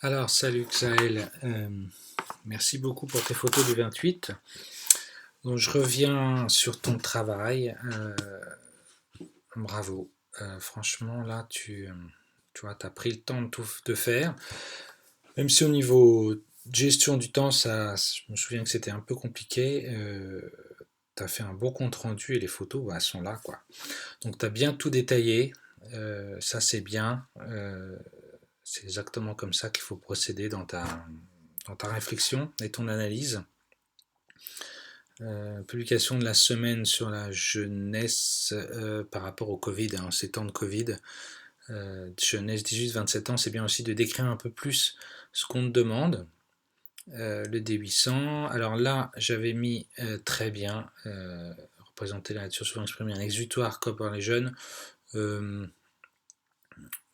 Alors, salut Xaël. Merci beaucoup pour tes photos du 28. Donc, je reviens sur ton travail. Bravo. Franchement, là, tu vois, as pris le temps de tout de faire. Même si au niveau gestion du temps, je me souviens que c'était un peu compliqué. Tu as fait un beau compte rendu et les photos, bah, elles sont là, quoi. Donc, tu as bien tout détaillé. Ça, c'est bien. C'est exactement comme ça qu'il faut procéder dans ta réflexion et ton analyse. Publication de la semaine sur la jeunesse par rapport au Covid, hein, ces temps de Covid. Jeunesse 18-27 ans, c'est bien aussi de décrire un peu plus ce qu'on te demande. Le D800. Alors là, j'avais mis très bien représenter la nature souvent exprimée, un exutoire comme par les jeunes. Euh,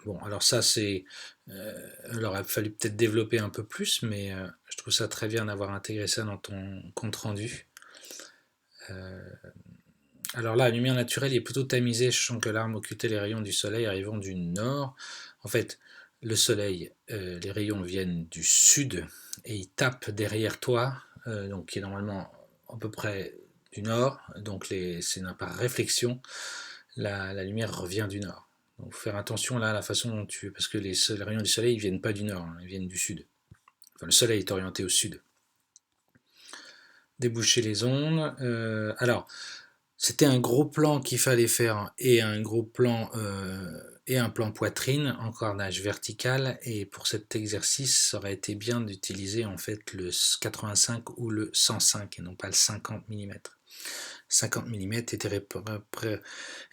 Bon, alors ça, il aurait fallu peut-être développer un peu plus, mais je trouve ça très bien d'avoir intégré ça dans ton compte rendu. Alors là, la lumière naturelle est plutôt tamisée, sachant que l'arme occultait les rayons du soleil arrivant du nord. En fait, le soleil, les rayons viennent du sud et ils tapent derrière toi, donc qui est normalement à peu près du nord, donc c'est par réflexion, la lumière revient du nord. Donc faut faire attention là à la façon dont parce que les rayons du soleil ils viennent pas du nord, hein, ils viennent du sud. Enfin, le soleil est orienté au sud. Déboucher les ondes. Alors, c'était un gros plan qu'il fallait faire et un gros plan et un plan poitrine en cornage vertical. Et pour cet exercice, ça aurait été bien d'utiliser en fait le 85 ou le 105 et non pas le 50 mm. 50 mm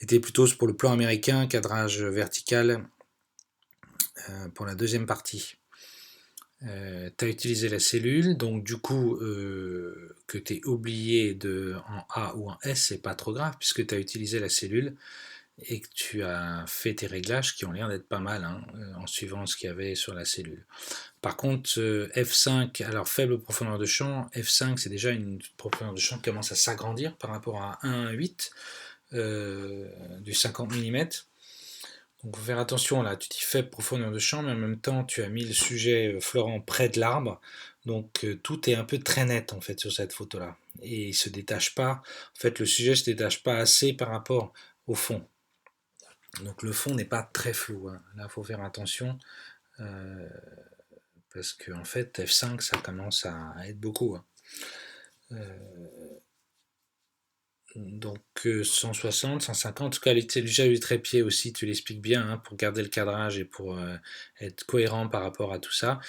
était plutôt pour le plan américain, cadrage vertical pour la deuxième partie. Tu as utilisé la cellule, donc du coup, que tu es oublié en A ou en S, c'est pas trop grave, puisque tu as utilisé la cellule et que tu as fait tes réglages qui ont l'air d'être pas mal, hein, en suivant ce qu'il y avait sur la cellule. Par contre, F5, alors faible profondeur de champ, F5 c'est déjà une profondeur de champ qui commence à s'agrandir par rapport à 1,8 du 50 mm. Donc faut faire attention là, tu dis faible profondeur de champ, mais en même temps tu as mis le sujet Florent près de l'arbre, donc tout est un peu très net en fait sur cette photo là. Et il se détache pas, en fait le sujet se détache pas assez par rapport au fond. Donc le fond n'est pas très flou, hein. Là il faut faire attention, euh, parce que en fait F5 ça commence à être beaucoup, hein. Donc 160, 150, en tout cas déjà du trépied aussi, tu l'expliques bien, hein, pour garder le cadrage et pour être cohérent par rapport à tout ça.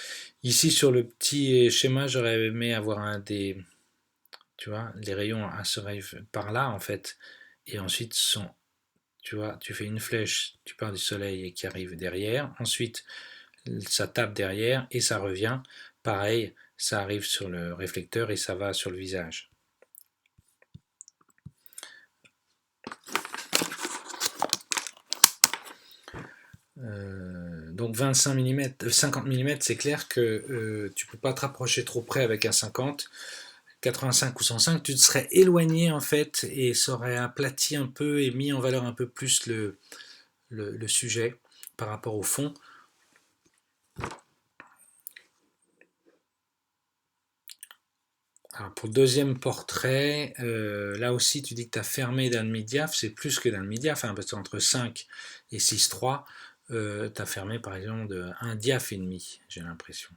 Ici sur le petit schéma, j'aurais aimé avoir tu vois, les rayons se arrivent par là en fait, et ensuite tu vois, tu fais une flèche, tu pars du soleil et qui arrive derrière, ensuite ça tape derrière et ça revient, pareil, ça arrive sur le réflecteur et ça va sur le visage. Donc 25 mm, 50 mm, c'est clair que tu peux pas te rapprocher trop près avec un 50. 85 ou 105, tu te serais éloigné en fait et ça aurait aplati un peu et mis en valeur un peu plus le sujet par rapport au fond. Alors pour le deuxième portrait, là aussi tu dis que tu as fermé d'un demi-diaph, c'est plus que d'un demi-diaph, hein, parce que entre 5 et 6,3, tu as fermé par exemple de 1 diaph et demi, j'ai l'impression.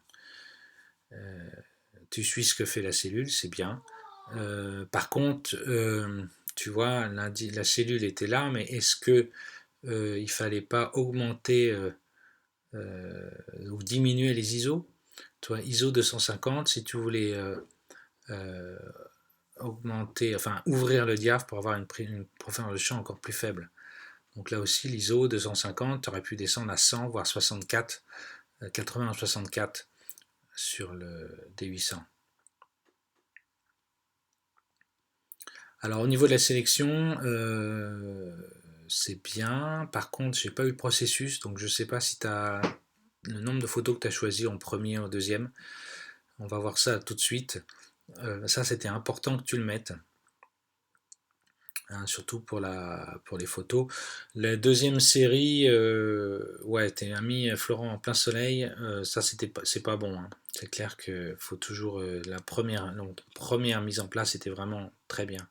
Tu suis ce que fait la cellule, c'est bien. Par contre, tu vois, la cellule était là, mais est-ce que il fallait pas augmenter ou diminuer les ISO? Toi, ISO 250, si tu voulais euh, augmenter, enfin ouvrir le diaph pour avoir une profondeur de champ encore plus faible. Donc là aussi, l'ISO 250, tu aurais pu descendre à 100, voire 64, 80 à 64 sur le D800. Alors au niveau de la sélection, c'est bien. Par contre, j'ai pas eu le processus, donc je sais pas si tu as le nombre de photos que tu as choisi en premier ou en deuxième. On va voir ça tout de suite. Ça, c'était important que tu le mettes. hein, surtout pour les photos. La deuxième série, ouais, t'as mis Florent en plein soleil, ça c'est pas bon, hein. C'est clair que faut toujours la première mise en place était vraiment très bien.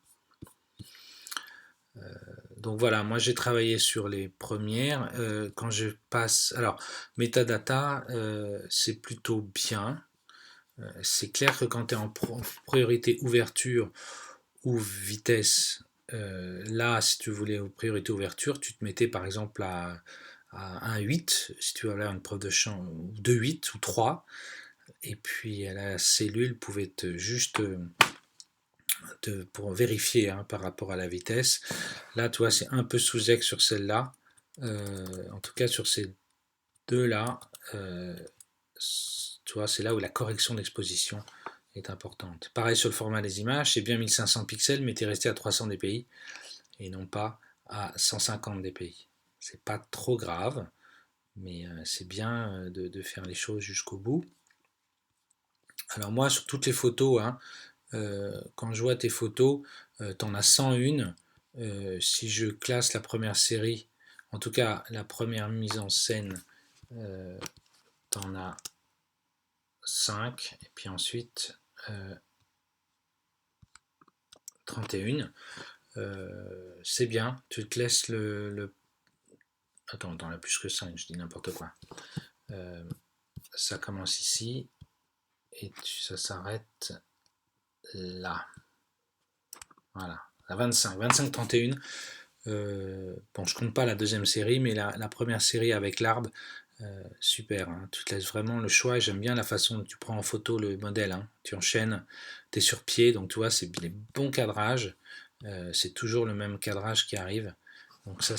Donc voilà, moi j'ai travaillé sur les premières. Quand je passe, alors metadata, c'est plutôt bien. C'est clair que quand tu es en priorité ouverture ou vitesse, là, si tu voulais priorité ouverture, tu te mettais par exemple à 1,8, si tu avais une preuve de champ, ou 2,8 ou 3, et puis la cellule pouvait juste pour vérifier, hein, par rapport à la vitesse. Là, tu vois, c'est un peu sous-ex sur celle-là. En tout cas, sur ces deux-là, tu vois, c'est là où la correction d'exposition est importante. Pareil sur le format des images, c'est bien 1500 pixels, mais tu es resté à 300 dpi et non pas à 150 dpi. C'est pas trop grave, mais c'est bien de faire les choses jusqu'au bout. Alors moi, sur toutes les photos, hein, quand je vois tes photos, tu en as 101. Si je classe la première série, en tout cas la première mise en scène, tu en as 5, et puis ensuite 31. C'est bien, tu te laisses Attends, il y a plus que 5, je dis n'importe quoi. Ça commence ici, et ça s'arrête là. Voilà, à 25, 31. Bon, je compte pas la deuxième série, mais la première série avec l'arbre, super, hein. Tu te laisses vraiment le choix. J'aime bien la façon dont tu prends en photo le modèle, hein. Tu enchaînes, tu es sur pied, donc tu vois, c'est les bons cadrages. C'est toujours le même cadrage qui arrive. Donc ça,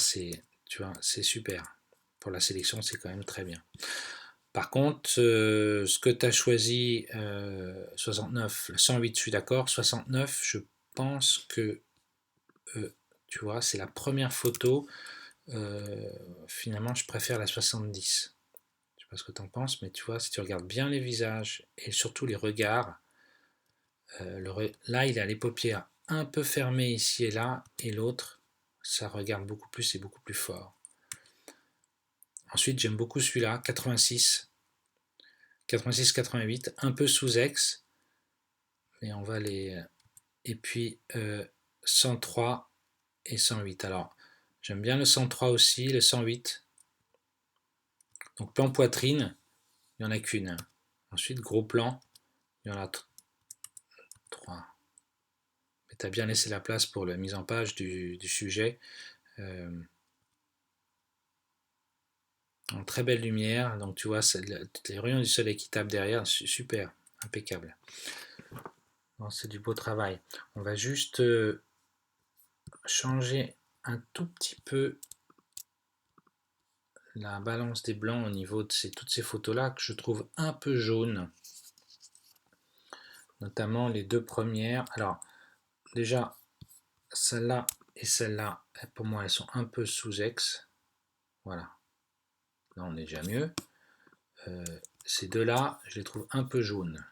tu vois, c'est super. Pour la sélection, c'est quand même très bien. Par contre, ce que tu as choisi, 69, 108, je suis d'accord. 69, je pense que, tu vois, c'est la première photo. Finalement, je préfère la 70. Je sais pas ce que tu en penses, mais tu vois, si tu regardes bien les visages et surtout les regards, là, il a les paupières un peu fermées ici et là, et l'autre, ça regarde beaucoup plus et beaucoup plus fort. Ensuite, j'aime beaucoup celui-là, 86. 86-88, un peu sous-ex, mais on va les... Et puis 103 et 108. Alors, j'aime bien le 103 aussi, le 108. Donc plan poitrine, il n'y en a qu'une. Ensuite, gros plan, il y en a 3. Mais tu as bien laissé la place pour la mise en page du sujet. En très belle lumière, donc tu vois, les rayons du soleil qui tapent derrière, super, impeccable. C'est du beau travail. On va juste changer un tout petit peu la balance des blancs au niveau de toutes ces photos-là que je trouve un peu jaunes. Notamment les deux premières. Alors, déjà, celle-là et celle-là, pour moi, elles sont un peu sous-ex. Voilà. Là, on est déjà mieux. Ces deux-là, je les trouve un peu jaunes.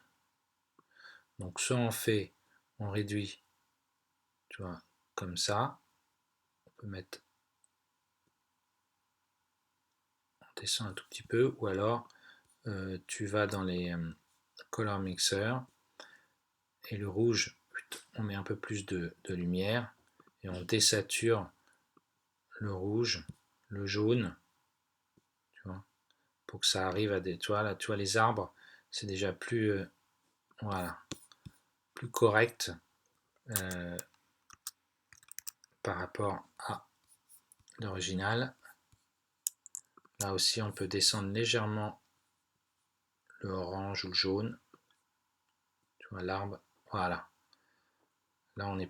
Donc, soit on réduit, tu vois, comme ça. On peut mettre, on descend un tout petit peu, ou alors tu vas dans les color mixer et le rouge, on met un peu plus de lumière et on désature le rouge, le jaune, tu vois, pour que ça arrive à des, tu vois, là, tu vois les arbres, c'est déjà plus, voilà, plus correct par rapport à l'original. Là aussi, on peut descendre légèrement le orange ou le jaune, tu vois l'arbre, voilà. Là, on est